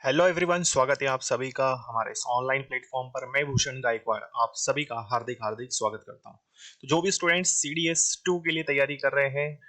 Hello everyone, स्वागत है आप सभी का हमारे इस ऑनलाइन प्लेटफॉर्म पर। मैं भूषण गायकवाड़ आप सभी का हार्दिक हार्दिक स्वागत करता हूं। तो जो भी स्टूडेंट्स सीडीएस 2 के लिए तैयारी कर रहे हैं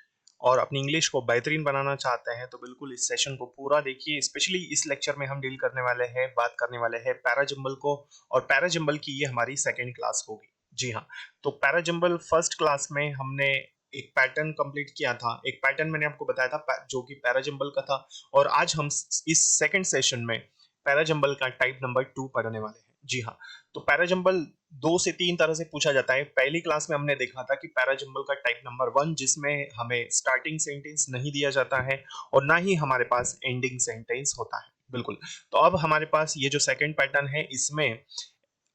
और अपनी इंग्लिश को बेहतरीन बनाना चाहते हैं तो बिल्कुल इस सेशन को पूरा देखिए। स्पेशली इस लेक्चर में हम डील करने वाले हैं, बात करने वाले हैं पैराजंबल को। और पैराजंबल की ये हमारी सेकेंड क्लास होगी। जी हाँ, तो पैराजंबल फर्स्ट क्लास में हमने एक पैटर्न कंप्लीट किया था। एक पैटर्न मैंने आपको बताया था जो कि पैराजंबल का था। और आज हम इस सेकंड सेशन में पैराजंबल का टाइप नंबर 2 पढ़ने वाले हैं। जी हाँ, तो पैराजंबल 2 से 3 तरह से पूछा जाता है। पहली क्लास में हमने देखा था कि पैराजंबल का टाइप नंबर 1 जिसमें हमें स्टार्टिंग सेंटेंस नहीं दिया जाता है और ना ही हमारे पास एंडिंग सेंटेंस होता है। बिल्कुल। तो अब हमारे पास ये जो सेकंड पैटर्न है इसमें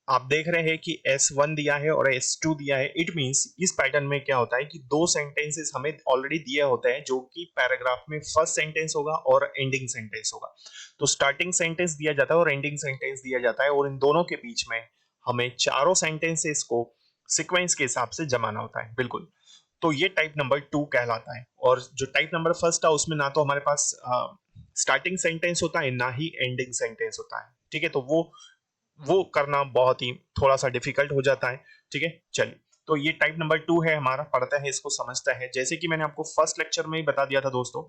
आप देख रहे हैं कि S1 दिया है और S2 दिया है। इट मींस इस पैटर्न में क्या होता है कि दो सेंटेंसेस हमें ऑलरेडी दिए होते हैं जो कि पैराग्राफ में फर्स्ट सेंटेंस होगा और एंडिंग सेंटेंस होगा। तो स्टार्टिंग सेंटेंस दिया जाता है और एंडिंग सेंटेंस दिया जाता है और इन दोनों के बीच में हमें चारों सेंटेंसेस को सीक्वेंस के हिसाब से जमाना होता है। बिल्कुल। तो ये टाइप नंबर 2 कहलाता है। और जो टाइप नंबर फर्स्ट था उसमें ना तो हमारे पास स्टार्टिंग सेंटेंस होता है ना ही एंडिंग सेंटेंस होता है। ठीक है, तो वो करना बहुत ही थोड़ा सा डिफिकल्ट हो जाता है। ठीक है, चलिए। तो ये टाइप नंबर 2 है हमारा, पढ़ता है इसको, समझता है। जैसे कि मैंने आपको फर्स्ट लेक्चर में ही बता दिया था दोस्तों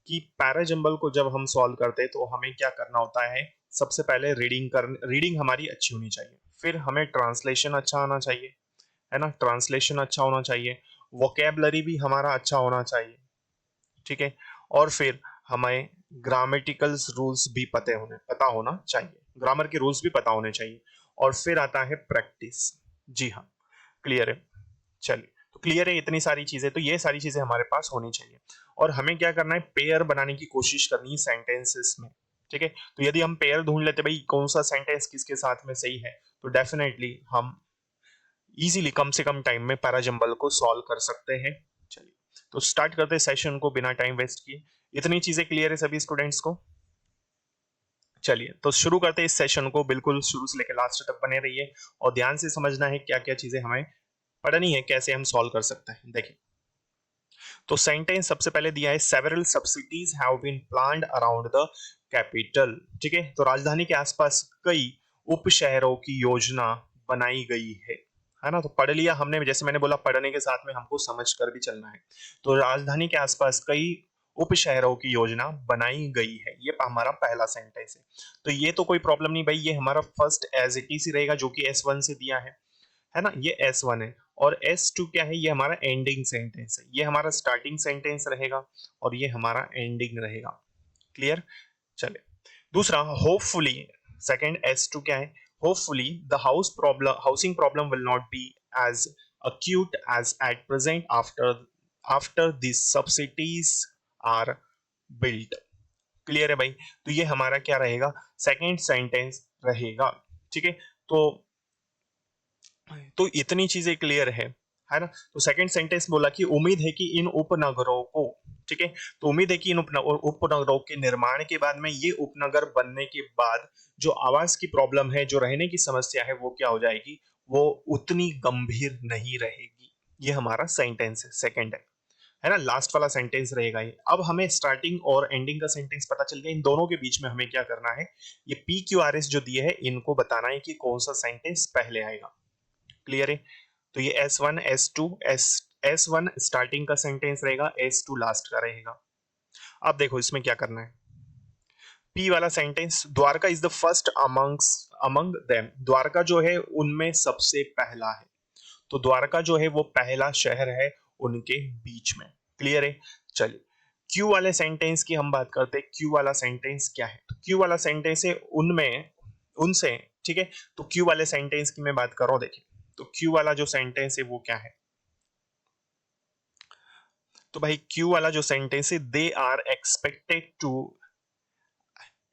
कि पैराजंबल को जब हम सॉल्व करते हैं तो हमें क्या करना होता है। सबसे पहले रीडिंग हमारी अच्छी होनी चाहिए। फिर हमें ट्रांसलेशन अच्छा आना चाहिए, है ना। ट्रांसलेशन अच्छा होना चाहिए। वोकेबलरी भी हमारा अच्छा होना चाहिए। ठीक है। और फिर हमें ग्रामेटिकल रूल्स भी पता होना चाहिए। ग्रामर के रूल्स भी पता होने चाहिए। और फिर आता है प्रैक्टिस। जी हाँ, क्लियर है। चलिए, तो क्लियर है इतनी सारी चीजें। तो ये सारी चीजें हमारे पास होनी चाहिए। और हमें क्या करना है, पेयर बनाने की कोशिश करनी है सेंटेंसेस में। ठीक है, तो यदि हम पेयर ढूंढ लेते भाई कौन सा सेंटेंस किसके साथ में सही है तो डेफिनेटली हम इजीली कम से कम टाइम में पैराजंबल को सॉल्व कर सकते हैं। चलिए, तो स्टार्ट करते हैं सेशन को बिना टाइम वेस्ट किए। इतनी चीजें क्लियर है सभी स्टूडेंट्स को। चलिए, तो शुरू करते हैं इस सेशन को। बिल्कुल शुरू से लेकर लास्ट तक बने रहिए और ध्यान से समझना है क्या क्या चीजें हमें पढ़नी है, कैसे हम सॉल्व कर सकते हैं। देखिए, तो सेंटेंस सबसे पहले दिया है several subsidies have been planned around the capital. ठीक है, तो राजधानी के आसपास कई उप शहरों की योजना बनाई गई है ना। तो पढ़ लिया हमने, जैसे मैंने बोला पढ़ने के साथ में हमको समझ कर भी चलना है। तो राजधानी के आसपास कई उप शहरों की योजना बनाई गई है, ये हमारा पहला सेंटेंस है। तो ये तो कोई प्रॉब्लम नहीं भाई, ये हमारा फर्स्ट एज इट इज ही रहेगा जो कि S1 से दिया है ना। ये S1 है। और S2 क्या है, ये हमारा एंडिंग सेंटेंस है। ये हमारा स्टार्टिंग सेंटेंस रहेगा और ये हमारा एंडिंग रहेगा। क्लियर। चले, दूसरा होपफुली। सेकंड S2 क्या है, hopefully the housing problem will not be as acute as at present after these subsidies are built। Clear है भाई। तो ये हमारा क्या रहेगा, सेकंड सेंटेंस रहेगा। ठीक है, तो इतनी चीजें क्लियर है ना। तो सेकंड सेंटेंस बोला कि उम्मीद है कि इन उपनगरों को, ठीक है, तो उम्मीद है कि इन उपनगरों के निर्माण के बाद में ये उपनगर बनने के बाद जो आवास की प्रॉब्लम है, जो रहने की समस्या है, वो क्या हो जाएगी, वो उतनी गंभीर नहीं रहेगी। ये हमारा सेंटेंस है, सेकंड है ना। लास्ट वाला सेंटेंस रहेगा ये। अब हमें स्टार्टिंग और एंडिंग का सेंटेंस पता चल गया। इन दोनों के बीच में हमें क्या करना है, ये PQRS जो दिए है इनको बताना है कि कौन सा सेंटेंस पहले आएगा। क्लियर है। तो ये S1 S2 S1 स्टार्टिंग का सेंटेंस रहेगा, S2 लास्ट का रहेगा। अब देखो इसमें क्या करना है। P वाला sentence, Dwarka is the first among them. Dwarka जो है उनमें सबसे पहला है। तो द्वारका जो है वो पहला शहर है उनके बीच में। क्लियर है। चलिए, Q वाले सेंटेंस की हम बात करते हैं। Q वाला सेंटेंस क्या है, तो Q वाला सेंटेंस है उनमें उनसे। ठीक है, तो Q वाले सेंटेंस की मैं बात कर रहा हूं। देखिए, तो Q वाला जो सेंटेंस है वो क्या है, तो भाई Q वाला जो सेंटेंस है, they are expected to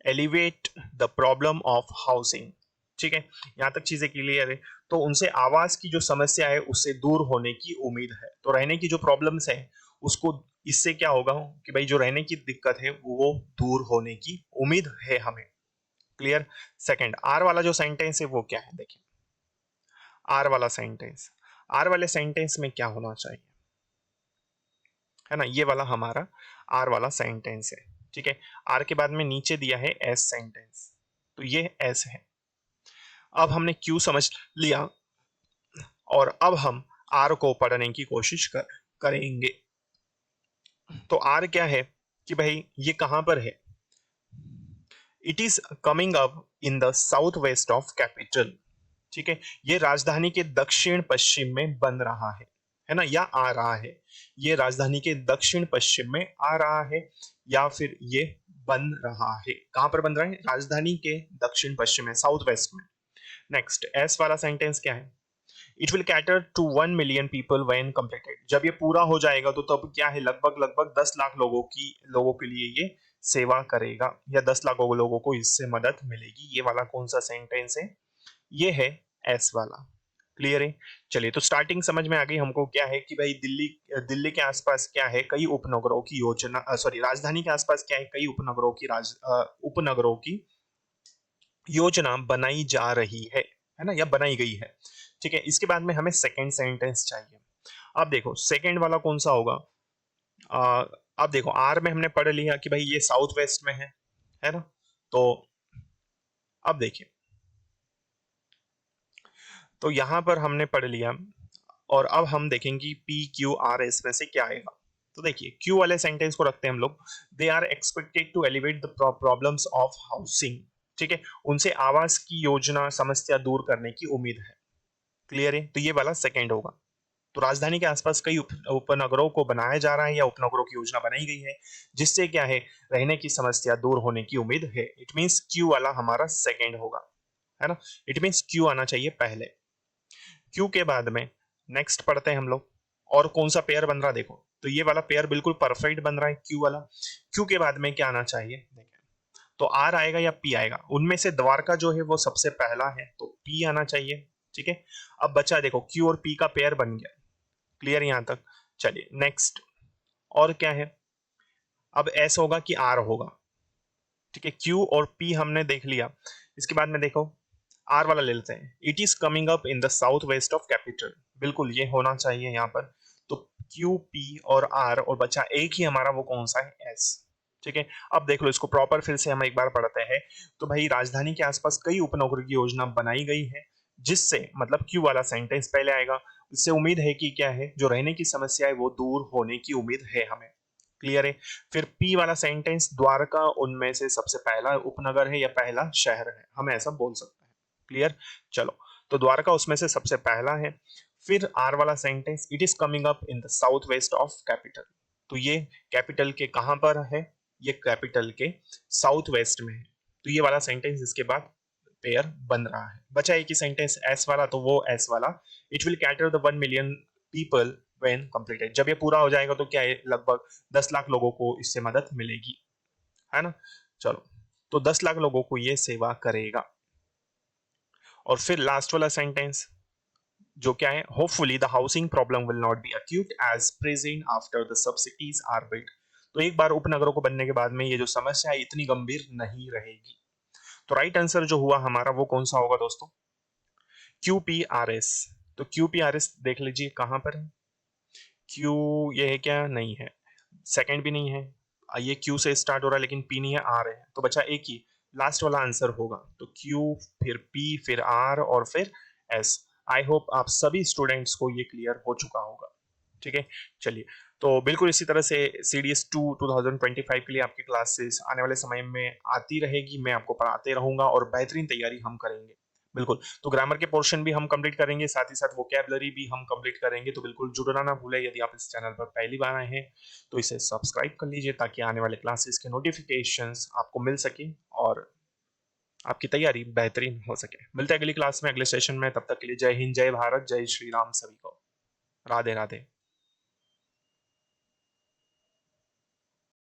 elevate the problem of housing. ठीक है, यहां तक चीजें क्लियर है। तो उनसे आवास की जो समस्या है उससे दूर होने की उम्मीद है। तो रहने की जो प्रॉब्लम्स है उसको, इससे क्या होगा कि भाई जो रहने की दिक्कत है वो दूर होने की उम्मीद है हमें। क्लियर। सेकंड आर वाला जो सेंटेंस है वो क्या है, देखिए आर वाला सेंटेंस, आर वाले सेंटेंस में क्या होना चाहिए, है ना। ये वाला हमारा आर वाला सेंटेंस है। ठीक है। आर के बाद में नीचे दिया है एस सेंटेंस, तो ये एस है। अब हमने क्यू समझ लिया और अब हम आर को पढ़ने की कोशिश करेंगे। तो आर क्या है कि भाई ये कहां पर है? It is coming up in the south west of capital. ठीक है, ये राजधानी के दक्षिण पश्चिम में बन रहा है ना, या आ रहा है। ये राजधानी के दक्षिण पश्चिम में आ रहा है या फिर ये बन रहा है। कहां पर बन रहा है? राजधानी के दक्षिण पश्चिम में, साउथ वेस्ट में। नेक्स्ट एस वाला सेंटेंस क्या है? It will cater to 1 million people when completed. जब ये पूरा हो जाएगा तो तब क्या है, लगभग लगभग 10 लाख लोगों के लिए ये सेवा करेगा, या 10 लाख लोगों को इससे मदद मिलेगी। ये वाला कौन सा सेंटेंस है? ये है एस वाला। क्लियर है? चलिए, तो स्टार्टिंग समझ में आ गई हमको। क्या है कि भाई दिल्ली दिल्ली के आसपास क्या है, कई उपनगरों की योजना, सॉरी, राजधानी के आसपास क्या है, कई उपनगरों की योजना बनाई जा रही है ना, या बनाई गई है। ठीक है, इसके बाद में हमें सेकंड सेंटेंस चाहिए। अब देखो सेकंड वाला कौन सा होगा? आ, अब देखो आर में हमने पढ़ लिया कि भाई ये साउथ वेस्ट में है ना। तो अब देखिए, तो यहां पर हमने पढ़ लिया और अब हम देखेंगे पी क्यू आर एस में से क्या आएगा। तो देखिए क्यू वाले सेंटेंस को रखते हैं हम लोग। They are expected to elevate the problems of housing. ठीक है, उनसे आवास की योजना समस्या दूर करने की उम्मीद है। क्लियर है? तो ये वाला सेकंड होगा। तो राजधानी के आसपास कई उपनगरों को बनाया जा रहा है या उपनगरों की योजना बनाई गई है, जिससे क्या है, रहने की समस्या दूर होने की उम्मीद है। इट मीन्स क्यू वाला हमारा सेकंड होगा, है ना। इट मीन्स क्यू आना चाहिए पहले। क्यू के बाद में नेक्स्ट पढ़ते हैं हम लोग। और कौन सा पेयर बन रहा है देखो, तो ये वाला पेयर बिल्कुल परफेक्ट बन रहा है, क्यू वाला। क्यू के बाद में क्या आना चाहिए देखें, तो आर आएगा या पी आएगा। उनमें से द्वारका जो है वो सबसे पहला है, तो पी आना चाहिए। ठीक है, अब बचा देखो क्यू और पी का पेयर बन गया। क्लियर यहां तक? चलिए नेक्स्ट। और क्या है? अब एस होगा कि आर होगा। ठीक है, क्यू और पी हमने देख लिया। इसके बाद में देखो आर वाला ले लेते हैं। It is coming up in the south west of capital. बिल्कुल ये होना चाहिए यहाँ पर। तो क्यू पी और आर, और बचा एक ही हमारा, वो कौन सा है? एस। ठीक है, अब देख लो इसको प्रॉपर फिर से हम एक बार पढ़ते हैं। तो भाई राजधानी के आसपास कई उपनगरों की योजना बनाई गई है, जिससे मतलब क्यू वाला सेंटेंस पहले आएगा। इससे उम्मीद है कि क्या है, जो रहने की समस्या है वो दूर होने की उम्मीद है हमें। क्लियर है? फिर पी वाला सेंटेंस, द्वारका उनमें से सबसे पहला उपनगर है या पहला शहर है, हम ऐसा बोल सकते हैं। क्लियर? चलो, तो द्वारका उसमें से सबसे पहला है। फिर आर वाला sentence, it is coming up in the south west of capital. तो ये कैपिटल के कहां पर है? ये कैपिटल के साउथ वेस्ट में है। तो ये वाला सेंटेंस इसके बाद पेयर बन रहा है। बचा एक ही सेंटेंस एस वाला, तो वो एस वाला, it will cater the 1 million people when completed. जब ये पूरा हो जाएगा तो क्या है, लगभग 10 लाख लोगों को इससे मदद मिलेगी, है ना। चलो, तो 10 लाख लोगों को ये सेवा करेगा। और फिर लास्ट वाला सेंटेंस जो क्या है, hopefully the housing problem will not be acute as present after the subsidies are built. तो एक बार उपनगरों को बनने के बाद में ये जो समस्या है इतनी गंभीर नहीं रहेगी। तो राइट आंसर जो हुआ हमारा वो कौन सा होगा दोस्तों? Q P R S. तो क्यू पी आर एस देख लीजिए कहां पर है। क्यू ये है क्या? नहीं है। सेकंड भी नहीं है। ये क्यू से स्टार्ट हो रहा है लेकिन पी नहीं है, आर है। तो बचा एक ही, लास्ट वाला आंसर होगा। तो क्यू, फिर पी, फिर आर और फिर एस। आई होप आप सभी स्टूडेंट्स को ये क्लियर हो चुका होगा। ठीक है, चलिए। तो बिल्कुल इसी तरह से सी डी एस 2025 के लिए आपकी क्लासेस आने वाले समय में आती रहेगी। मैं आपको पढ़ाते रहूंगा और बेहतरीन तैयारी हम करेंगे। बिल्कुल, तो ग्रामर के पोर्शन भी हम कंप्लीट करेंगे, साथ ही साथ वोकैबुलरी भी हम कंप्लीट करेंगे। तो बिल्कुल जुड़ना ना भूलें। यदि आप इस चैनल पर पहली बार आए हैं तो इसे सब्सक्राइब कर लीजिए, ताकि आने वाले क्लासेस के नोटिफिकेशंस आपको मिल सके और आपकी तैयारी बेहतरीन हो सके। मिलते हैं अगली क्लास में, अगले सेशन में। तब तक के लिए जय हिंद, जय भारत, जय श्री राम सभी को। राधे राधे।